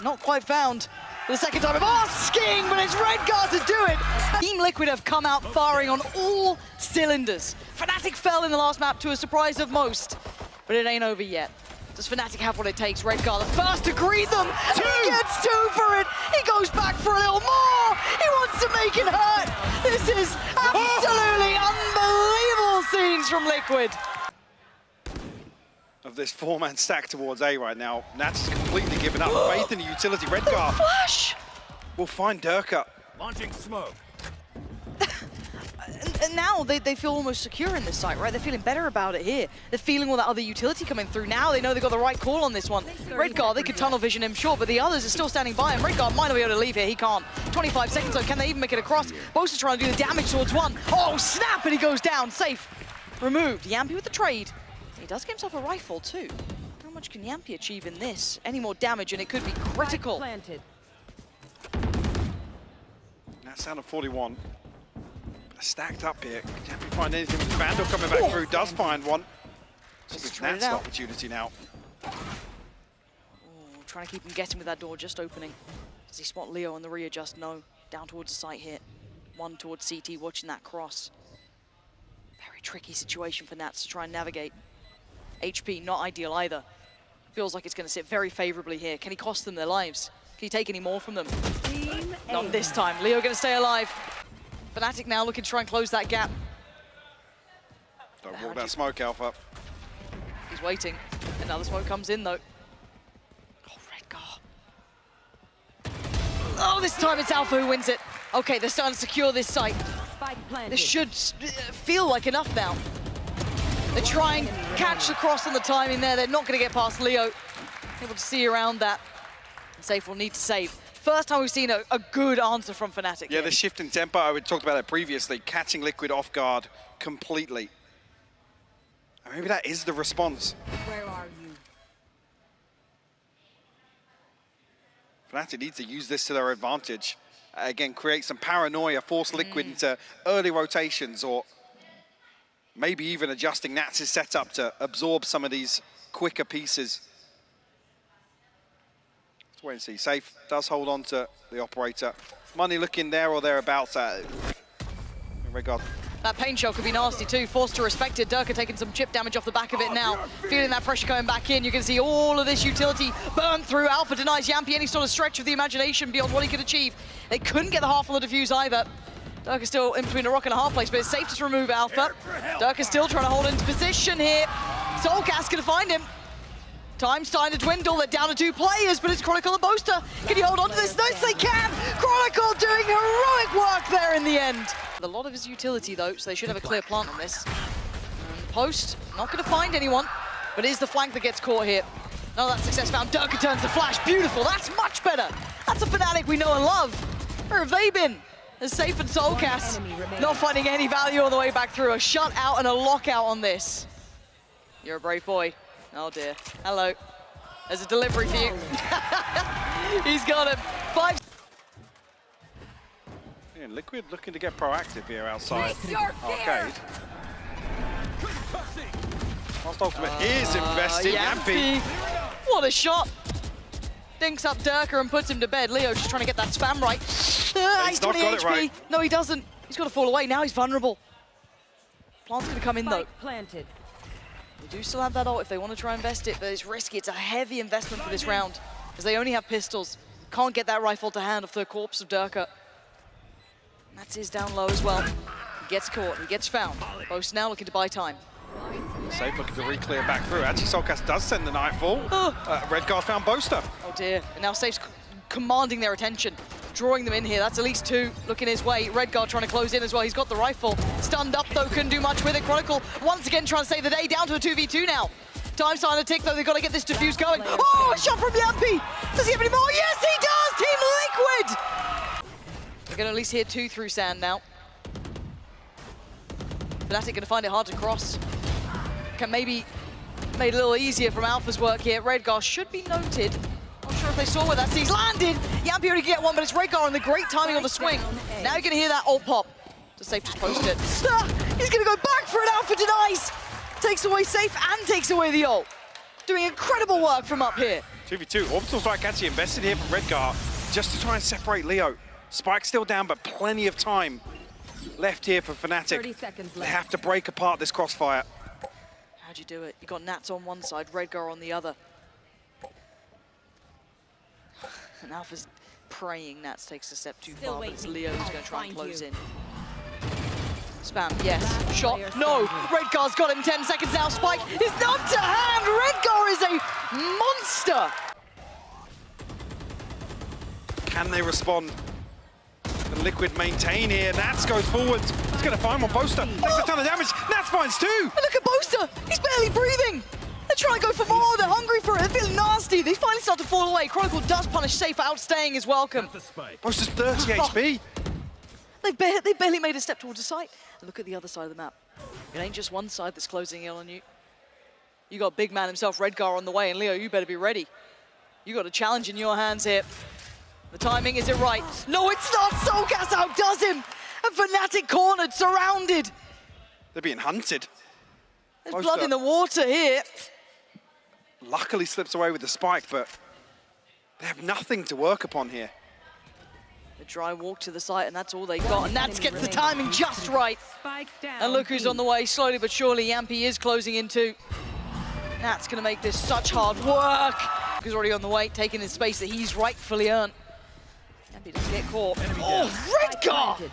not quite found. For the second time of asking, but it's Redguard to do it. Team Liquid have come out firing on all cylinders. Fnatic fell in the last map to a surprise of most, but it ain't over yet. Does Fnatic have what it takes? Redguard the first to greet them. He gets 2 for it. He goes back for a little more. He wants to make it hurt. This is absolutely unbelievable scenes from Liquid. Of this 4-man stack towards A right now. Nats has completely given up faith in the utility. Redguard Flash! will find Durka. Launching smoke. And now they feel almost secure in this site, right? They're feeling better about it here. They're feeling all that other utility coming through. Now they know they've got the right call on this one. Redguard, they could tunnel vision him, sure, but the others are still standing by him. Redguard might not be able to leave here. He can't. 25 seconds, though. Can they even make it across? Bosa's trying to do the damage towards one. Oh, snap, and he goes down. Safe. Removed. Yampy with the trade. He does get himself a rifle, too. How much can Yampy achieve in this? Any more damage, and it could be critical. Planted. Nats down to 41. Stacked up here. Can Yampy find anything with Vandal coming back through? Does find one. It's Nats' opportunity now. Oh, trying to keep him guessing with that door just opening. Does he spot Leo on the readjust? No. Down towards the site here. One towards CT, watching that cross. Very tricky situation for Nats to try and navigate. HP, not ideal either. Feels like it's going to sit very favorably here. Can he cost them their lives? Can he take any more from them? Not this time. Leo going to stay alive. Fnatic now looking to try and close that gap. Don't walk that smoke, Alpha. He's waiting. Another smoke comes in, though. Oh, Redguard. Oh, this time it's Alpha who wins it. Okay, they're starting to secure this site. This should feel like enough now. They try and catch the cross on the timing there. They're not going to get past Leo. Able to see around that. And Safe will need to save. First time we've seen a good answer from Fnatic. Yeah, the shift in tempo, we talked about it previously, catching Liquid off guard completely. And maybe that is the response. Where are you? Fnatic need to use this to their advantage. Again, create some paranoia, force Liquid into early rotations, or maybe even adjusting Nats' setup to absorb some of these quicker pieces. Let's wait and see. Safe does hold on to the operator. Money looking there or thereabouts. In regard. That pain shell could be nasty too. Forced to respect it. Durka taking some chip damage off the back of it now. Feeling that pressure coming back in. You can see all of this utility burn through. Alpha denies Yampy any sort of stretch of the imagination beyond what he could achieve. They couldn't get the half on the defuse either. Durka still in between a rock and a hard place, but it's safe to remove Alpha. Durka still trying to hold into position here. Soulcast gonna find him. Time starting to dwindle. They're down to 2 players, but it's Chronicle and Boaster. Can you hold on to this? Yes, they can! Chronicle doing heroic work there in the end. A lot of his utility, though, so they should have a clear plant on this. Post, not going to find anyone, but it is the flank that gets caught here. None of that success found. Durka turns the flash. Beautiful. That's much better. That's a Fnatic we know and love. Where have they been? As Safe and Soulcast not finding any value on the way back through. A shutout and a lockout on this. You're a brave boy. Oh dear. Hello. There's a delivery for you. He's got him. 5. Yeah, Liquid looking to get proactive here outside Face your fear. Arcade. Last ultimate is invested. Yampy. What a shot. Dinks up Durka and puts him to bed. Leo just trying to get that spam right. He's 20 not got HP. it right. No, he doesn't. He's got to fall away. Now he's vulnerable. Plant's going to come in, though. Planted. They do still have that ult if they want to try and invest it, but it's risky. It's a heavy investment for this round, because they only have pistols. Can't get that rifle to hand off the corpse of Durka. That's his down low as well. He gets caught, he gets found. Boast now looking to buy time. Safe looking to re-clear back through. Actually, Soulcast does send the Nightfall. Redguard found Boaster. Oh dear, and now Safe's commanding their attention. Drawing them in here, that's at least 2 looking his way. Redguard trying to close in as well, he's got the rifle. Stunned up though, couldn't do much with it. Chronicle once again trying to save the day, down to a 2v2 now. Time starting to tick though, they've got to get this defuse going. Oh, a shot from Yampy! Does he have any more? Yes, he does! Team Liquid! They're going to at least hear 2 through sand now. Fnatic going to find it hard to cross. Can maybe made it a little easier from Alpha's work here. Redguard should be noted. Not sure if they saw where that C's landed. Yampy already get one, but it's Redguard and the great timing on the swing. Now you're going to hear that ult pop. Just Safe just post it. He's going to go back for it. Alpha denies. Takes away Safe and takes away the ult. doing incredible work from up here. 2v2. Orbital Strike actually invested here from Redgar just to try and separate Leo. Spike's still down, but plenty of time left here for Fnatic. 30 seconds They left. have to break apart this crossfire. How'd you do it? You got Nats on one side, Redgar on the other. And Alpha's praying Nats takes a step too Still far, but it's waiting. Leo who's I'll going to try and find close you. in. Spam, yes. Last Shot, player no! standing. Redgar's got him, 10 seconds now. Spike is knocked to hand! Redgar is a monster! Can they respond? The Liquid maintain here. Nats goes forwards. He's going to find one. Boaster takes a ton of damage. Nats finds two. And look at Boaster! He's barely breathing! They're trying to go for more, they're hungry for it, they're feeling nasty. They finally start to fall away. Chronicle does punish Safe for outstaying his welcome. Boaster's 30 HP. They barely made a step towards the site. And look at the other side of the map. It ain't just one side that's closing in on you. You got big man himself, Redgar, on the way, and Leo, you better be ready. You got a challenge in your hands here. The timing, is it right? No, it's not! Soulgas outdoes him! And Fnatic cornered, surrounded! They're being hunted. There's Boaster blood in the water here. luckily slips away with the spike, but they have nothing to work upon here. The dry walk to the site, and that's all they got. And Nats gets the timing just right. Spike down. And look who's on the way, slowly but surely. Yampy is closing in too. Nat's gonna make this such hard work. He's already on the way, taking his space that he's rightfully earned. Yampy doesn't get caught. Oh, Redgar!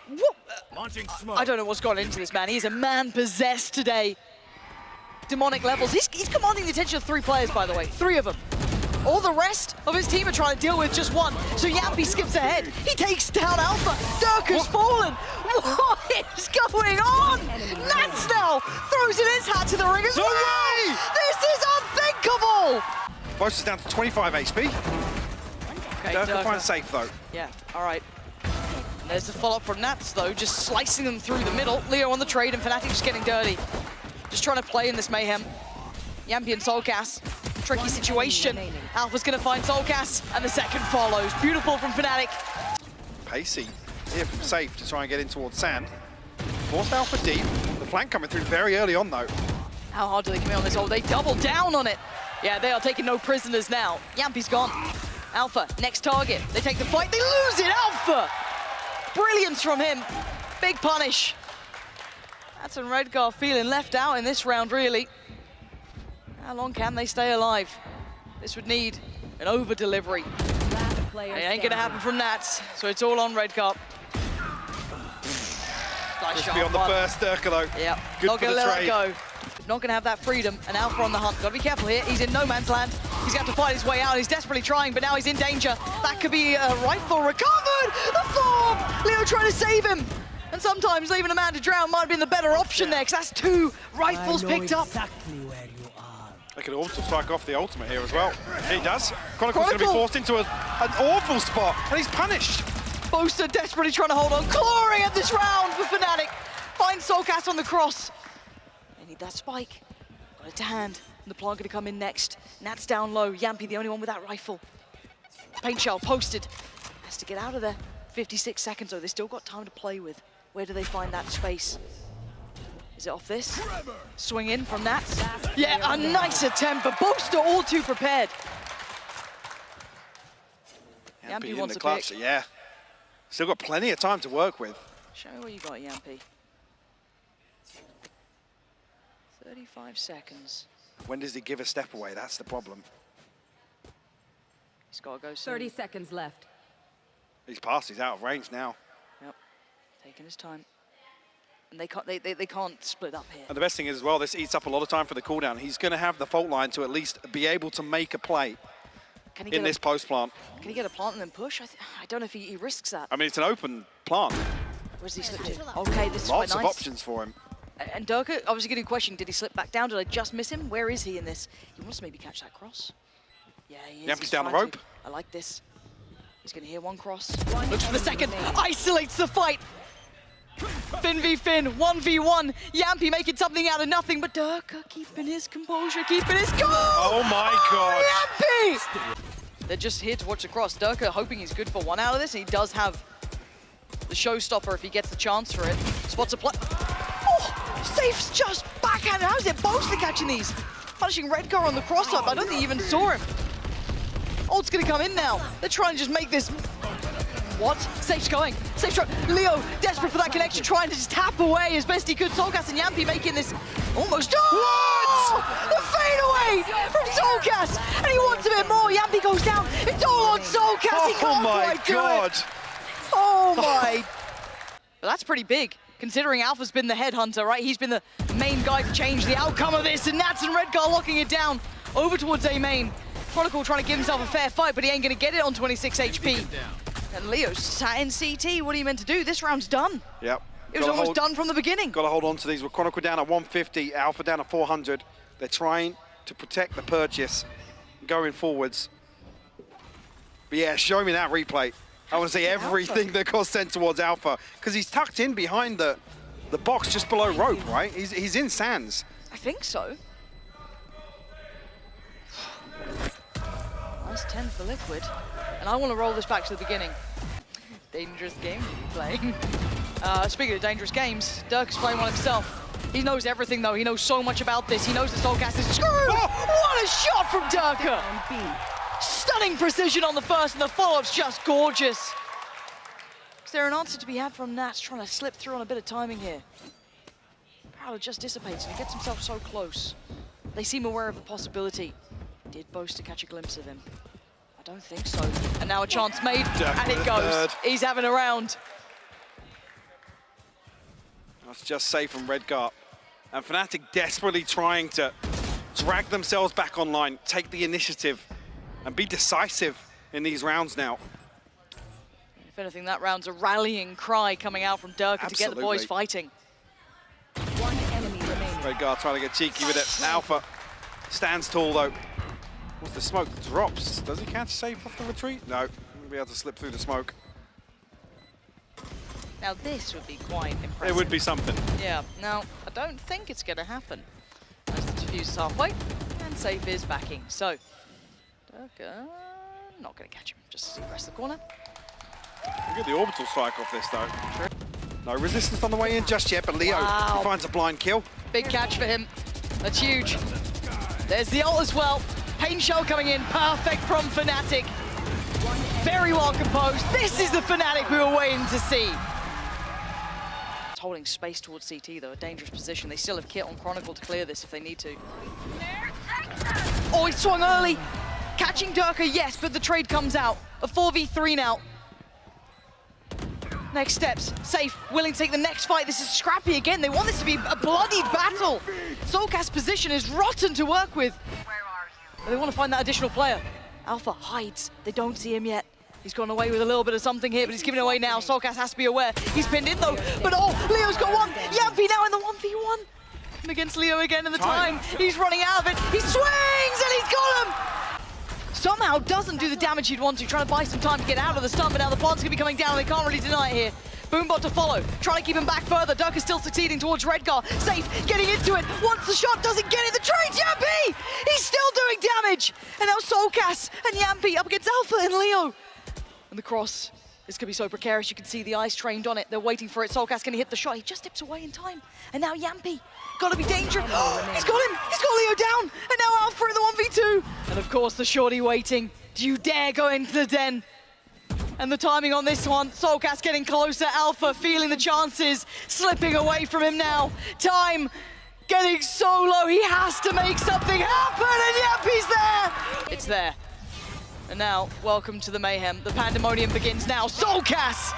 What? I don't know what's gone into this man. He's a man possessed today. Demonic levels. He's commanding the attention of 3 players, by the way. 3 of them. All the rest of his team are trying to deal with just one. So Yampy skips ahead. He takes down Alpha. Dirk has fallen. What is going on? Nats now throws in his hat to the ring as well. way! This is unthinkable. Boast is down to 25 HP. Okay, Dirk will Dirk. find safe though. Yeah, all right. There's the follow-up from Nats, though, just slicing them through the middle. Leo on the trade, and Fnatic just getting dirty. Just trying to play in this mayhem. Yampy and Soulcast. Tricky situation. Alpha's going to find Soulcast, and the second follows. Beautiful from Fnatic. Pacey here from safe to try and get in towards sand. Forced Alpha deep. The flank coming through very early on though. How hard do they come in on this hole? They double down on it. Yeah, they are taking no prisoners now. Yampy's gone. Alpha, next target. They take the fight. They lose it. Alpha! Brilliance from him. Big punish. That's an Redgar feeling left out in this round, really. How long can they stay alive? This would need an over-delivery. Last player It ain't gonna happen from Nats, so it's all on Redgar. Nice Just shot. be on the first Dirk though. Yep, Good not for gonna the let trade. that go. Not gonna have that freedom, and Alpha on the hunt. Gotta be careful here, he's in no man's land. He's gonna have to fight his way out, he's desperately trying, but now he's in danger. That could be a rifle recovered! The form! Leo trying to save him! And sometimes leaving a man to drown might have been the better option there, because that's 2 rifles picked up. Exactly where you are. They could also strike off the ultimate here as well. He does. Chronicle's going to be Chronicle. forced into an awful spot, and he's punished. Boaster desperately trying to hold on, clawing at this round for Fnatic. Finds Soulcast on the cross. They need that spike. Got it to hand. And the plant gonna come in next. Nat's down low. Yampy the only one with that rifle. Paint shell posted. Has to get out of there. 56 seconds though. They still got time to play with. Where do they find that space? Is it off this? Swing in from Nats. Yeah, a nice attempt, but Boaster all too prepared. Yampy in wants the a clutch, pick. yeah. Still got plenty of time to work with. Show me what you got, Yampy. 35 seconds. When does he give a step away? That's the problem. He's got to go soon. 30 seconds left. He's past, he's out of range now. Yep, taking his time. And they can't split up here. And the best thing is as well, this eats up a lot of time for the cooldown. He's going to have the fault line to at least be able to make a play Can he in get this post plant. Can he get a plant and then push? I don't know if he risks that. I mean, it's an open plant. Where's he slipped to? Okay, this is Lots quite of nice. options for him. And Durka, obviously getting a question, did he slip back down? Did I just miss him? Where is he in this? He wants to maybe catch that cross. Yeah, he is. Yampy's He's down the trying rope. to. I like this. He's going to hear one cross. Looks for the second. Isolates the fight. Finn v Finn, 1v1. Yampy making something out of nothing, but Durka keeping his composure, keeping his cool. Oh my God. Yampy! They're just here to watch the cross. Durka hoping he's good for one out of this, and he does have the showstopper if he gets the chance for it. Spots a play. Oh, Safe's just backhand. How's it Boaster catching these? punishing Redgar on the cross-up. I don't think he even saw him. Ult's gonna come in now. They're trying to just make this... What? Safe's going. Safe's trying. Leo, desperate for that connection, trying to just tap away as best he could. Soulcast and Yampi making this almost... Oh! The fade away from Soulcast! And he wants a bit more. Yampi goes down. It's all on Soulcast. He can't quite do it. Oh my... Well, that's pretty big, considering Alpha's been the headhunter, right? He's been the main guy to change the outcome of this, and Nats and Redgar locking it down over towards A main. Chronicle trying to give himself a fair fight, but he ain't gonna get it on 26 HP. And Leo's sat in CT. What are you meant to do? This round's done. Yep. It was almost done from the beginning. Got to hold on to these. With Chronicle down at 150, Alpha down at 400. They're trying to protect the purchase going forwards. But yeah, show me that replay. I want to see everything that got sent towards Alpha, because he's tucked in behind the box just below rope, right? He's in sands. I think so. Nice 10 for Liquid. And I want to roll this back to the beginning. Dangerous game to be playing. Speaking of dangerous games, Dirk is playing one himself. He knows everything though. He knows so much about this. He knows the Soulcast is screwed. Oh, what a shot from Dirk! Stunning precision on the first, and the follow-up's just gorgeous. Is there an answer to be had from Nats trying to slip through on a bit of timing here? Prowler just dissipates and he gets himself so close. They seem aware of the possibility. Did boast to catch a glimpse of him? I don't think so. And now a chance made, and it goes. He's having a round. That's just safe from Redgar. And Fnatic desperately trying to drag themselves back online, take the initiative, and be decisive in these rounds now. If anything, that round's a rallying cry coming out from Durka to get the boys fighting. One enemy remaining. Redgar trying to get cheeky with it. Alpha stands tall though. Once the smoke drops, does he catch safe off the retreat? No, he'll be able to slip through the smoke. Now this would be quite impressive. It would be something. Yeah, now I don't think it's going to happen. As the defuse is halfway, and safe is backing. So, Durka, not going to catch him, just as he presses the corner. We'll get the orbital strike off this though. True. No resistance on the way in just yet, but Leo he finds a blind kill. Big catch for him. That's huge. There's the ult as well. Pain Shell coming in, perfect from Fnatic. Very well composed. This is the Fnatic we were waiting to see. It's holding space towards CT though, a dangerous position. They still have kit on Chronicle to clear this if they need to. Oh, he swung early. Catching Durka, yes, but the trade comes out. A 4v3 now. Next steps, safe, willing to take the next fight. This is scrappy again. They want this to be a bloodied battle. Soulcast's position is rotten to work with. But they want to find that additional player. Alpha hides. They don't see him yet. He's gone away with a little bit of something here, but he's giving away now. Soulcast has to be aware. He's pinned in though, but oh, Leo's got one. Yampi now in the 1v1. And against Leo again in the time. He's running out of it. He swings and he's got him. Somehow doesn't do the damage he'd want to, trying to buy some time to get out of the stun, but now the plant's gonna be coming down, they can't really deny it here. Boombot to follow, trying to keep him back further. Dirk is still succeeding towards Redgar. Safe, getting into it. Once the shot doesn't get it, the trade's Yampi! He's still doing damage! And now Soulcast and Yampi up against Alpha and Leo. And the cross is gonna be so precarious, you can see the eyes trained on it. They're waiting for it. Soulcast gonna hit the shot. He just dips away in time. And now Yampi, gotta be dangerous. He's got him, he's got Leo down. And now Alpha in the 1v2. And of course the shorty waiting. Do you dare go into the den? And the timing on this one, Soulcast getting closer, Alpha feeling the chances, slipping away from him now. Time getting so low, he has to make something happen, and Yampi's there! It's there. And now, welcome to the mayhem. The pandemonium begins now. Soulcast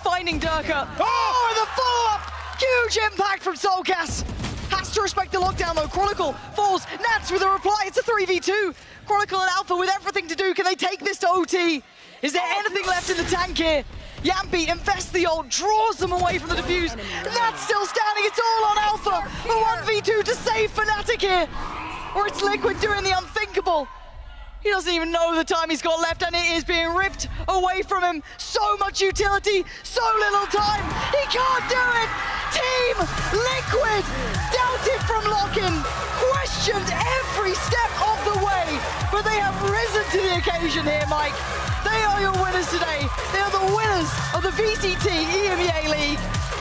finding Durka. Oh, and the follow-up! Huge impact from Soulcast. Has to respect the lockdown though. Chronicle falls, Nats with a reply, it's a 3v2. Chronicle and Alpha with everything to do. Can they take this to OT? Is there anything left in the tank here? Yampi invests the ult, draws them away from the defuse. Nats still standing, it's all on Alpha. A 1v2 to save Fnatic here. Or it's Liquid doing the unthinkable. He doesn't even know the time he's got left, and it is being ripped away from him. So much utility, so little time. He can't do it. Team Liquid doubted from lock-in, questioned every step of the way, but they have risen to the occasion here, Mike. They are your winners today. They are the winners of the VCT EMEA League.